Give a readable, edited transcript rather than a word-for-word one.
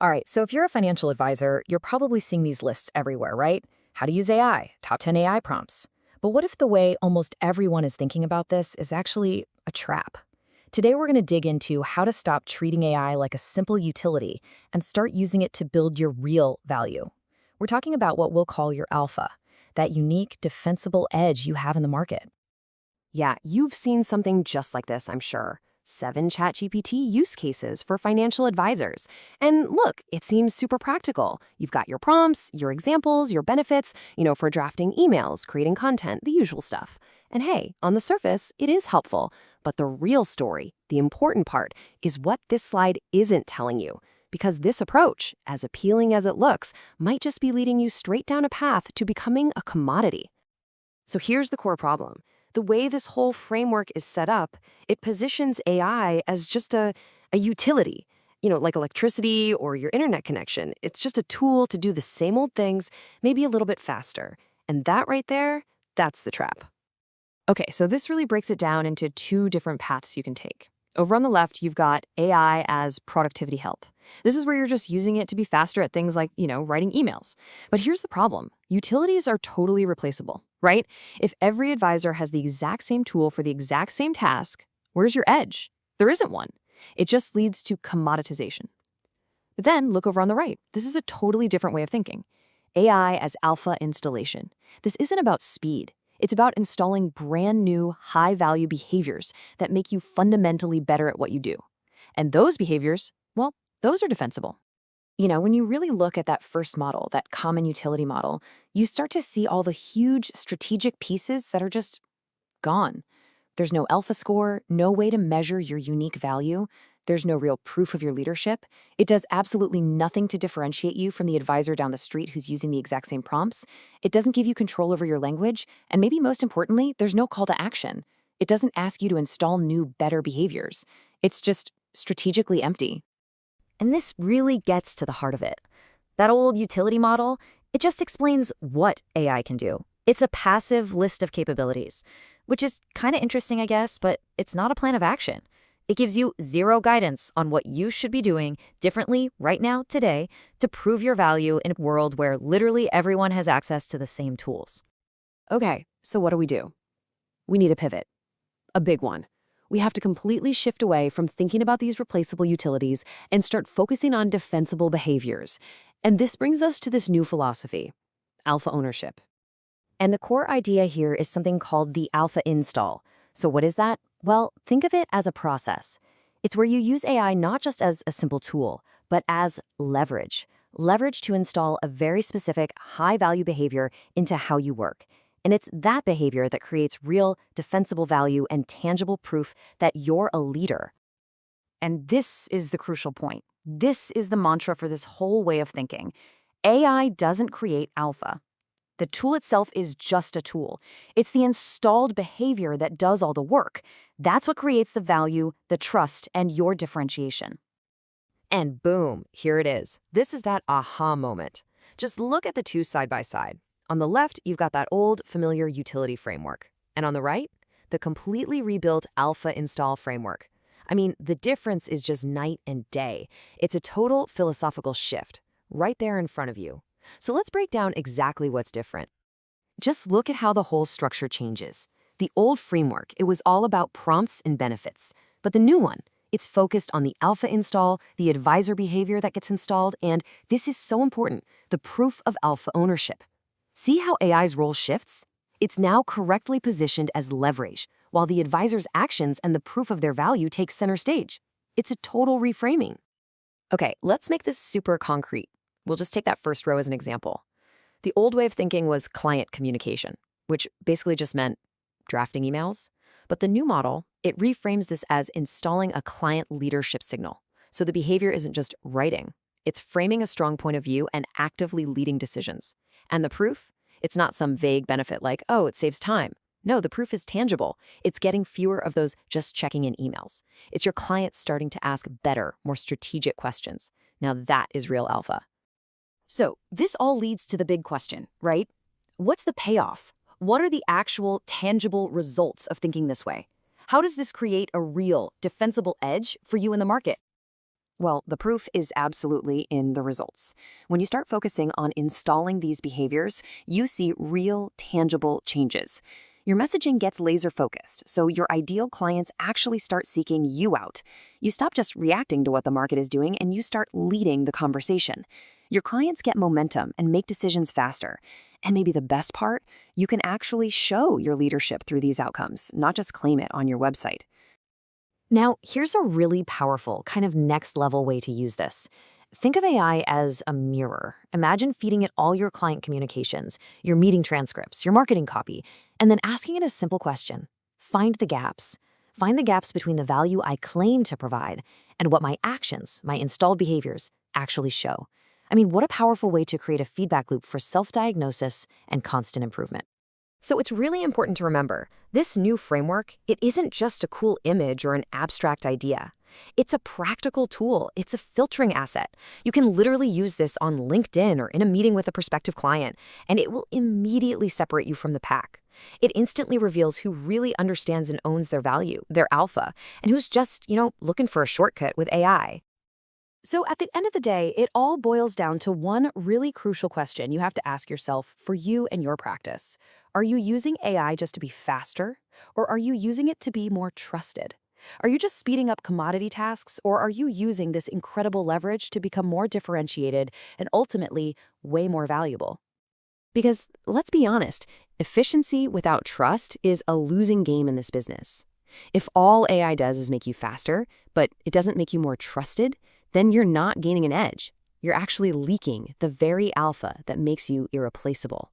All right, so if you're a financial advisor, you're probably seeing these lists everywhere, right? How to use AI, top 10 AI prompts. But what if the way almost everyone is thinking about this is actually a trap? Today, we're going to dig into how to stop treating AI like a simple utility and start using it to build your real value. We're talking about what we'll call your alpha, that unique, defensible edge you have in the market. Yeah, you've seen something just like this, I'm sure. 7 ChatGPT use cases for financial advisors. And look, it seems super practical. You've got your prompts, your examples, your benefits, for drafting emails, creating content, the usual stuff. And hey, on the surface, it is helpful. But the real story, the important part, is what this slide isn't telling you. Because this approach, as appealing as it looks, might just be leading you straight down a path to becoming a commodity. So here's the core problem. The way this whole framework is set up, it positions AI as just a utility, like electricity or your internet connection. It's just a tool to do the same old things, maybe a little bit faster. And that right there, that's the trap. Okay, so this really breaks it down into 2 different paths you can take. Over on the left, you've got AI as productivity help. This is where you're just using it to be faster at things like, writing emails. But here's the problem. Utilities are totally replaceable, right? If every advisor has the exact same tool for the exact same task, where's your edge? There isn't one. It just leads to commoditization. But then look over on the right. This is a totally different way of thinking. AI as alpha installation. This isn't about speed. It's about installing brand new, high-value behaviors that make you fundamentally better at what you do. And those behaviors, well, those are defensible. When you really look at that first model, that common utility model, you start to see all the huge strategic pieces that are just gone. There's no alpha score, no way to measure your unique value. There's no real proof of your leadership. It does absolutely nothing to differentiate you from the advisor down the street who's using the exact same prompts. It doesn't give you control over your language. And maybe most importantly, there's no call to action. It doesn't ask you to install new, better behaviors. It's just strategically empty. And this really gets to the heart of it. That old utility model, it just explains what AI can do. It's a passive list of capabilities, which is kind of interesting, I guess, but it's not a plan of action. It gives you zero guidance on what you should be doing differently right now, today, to prove your value in a world where literally everyone has access to the same tools. Okay, so what do? We need a pivot. A big one. We have to completely shift away from thinking about these replaceable utilities and start focusing on defensible behaviors. And this brings us to this new philosophy, alpha ownership. And the core idea here is something called the alpha install. So what is that? Well, think of it as a process. It's where you use AI not just as a simple tool, but as leverage. Leverage to install a very specific, high-value behavior into how you work. And it's that behavior that creates real, defensible value and tangible proof that you're a leader. And this is the crucial point. This is the mantra for this whole way of thinking. AI doesn't create alpha. The tool itself is just a tool. It's the installed behavior that does all the work. That's what creates the value, the trust, and your differentiation. And boom, here it is. This is that aha moment. Just look at the 2 side by side. On the left, you've got that old, familiar utility framework. And on the right, the completely rebuilt alpha install framework. I mean, the difference is just night and day. It's a total philosophical shift, right there in front of you. So let's break down exactly what's different. Just look at how the whole structure changes. The old framework, it was all about prompts and benefits. But the new one, it's focused on the alpha install, the advisor behavior that gets installed, and this is so important, the proof of alpha ownership. See how AI's role shifts? It's now correctly positioned as leverage, while the advisor's actions and the proof of their value take center stage. It's a total reframing. Okay, let's make this super concrete. We'll just take that first row as an example. The old way of thinking was client communication, which basically just meant drafting emails. But the new model, it reframes this as installing a client leadership signal. So the behavior isn't just writing. It's framing a strong point of view and actively leading decisions. And the proof? It's not some vague benefit like, oh, it saves time. No, the proof is tangible. It's getting fewer of those just checking in emails. It's your clients starting to ask better, more strategic questions. Now that is real alpha. So this all leads to the big question, right? What's the payoff? What are the actual, tangible results of thinking this way? How does this create a real, defensible edge for you in the market? Well, the proof is absolutely in the results. When you start focusing on installing these behaviors, you see real, tangible changes. Your messaging gets laser focused, so your ideal clients actually start seeking you out. You stop just reacting to what the market is doing and you start leading the conversation. Your clients get momentum and make decisions faster. And maybe the best part, you can actually show your leadership through these outcomes, not just claim it on your website. Now, here's a really powerful, kind of next level way to use this. Think of AI as a mirror. Imagine feeding it all your client communications, your meeting transcripts, your marketing copy, and then asking it a simple question. Find the gaps. Find the gaps between the value I claim to provide and what my actions, my installed behaviors, actually show. I mean, what a powerful way to create a feedback loop for self-diagnosis and constant improvement. So it's really important to remember, this new framework, it isn't just a cool image or an abstract idea. It's a practical tool. It's a filtering asset. You can literally use this on LinkedIn or in a meeting with a prospective client, and it will immediately separate you from the pack. It instantly reveals who really understands and owns their value, their alpha, and who's just, looking for a shortcut with AI. So at the end of the day, it all boils down to one really crucial question you have to ask yourself for you and your practice. Are you using AI just to be faster, or are you using it to be more trusted? Are you just speeding up commodity tasks, or are you using this incredible leverage to become more differentiated and ultimately way more valuable? Because let's be honest, efficiency without trust is a losing game in this business. If all AI does is make you faster, but it doesn't make you more trusted, then you're not gaining an edge. You're actually leaking the very alpha that makes you irreplaceable.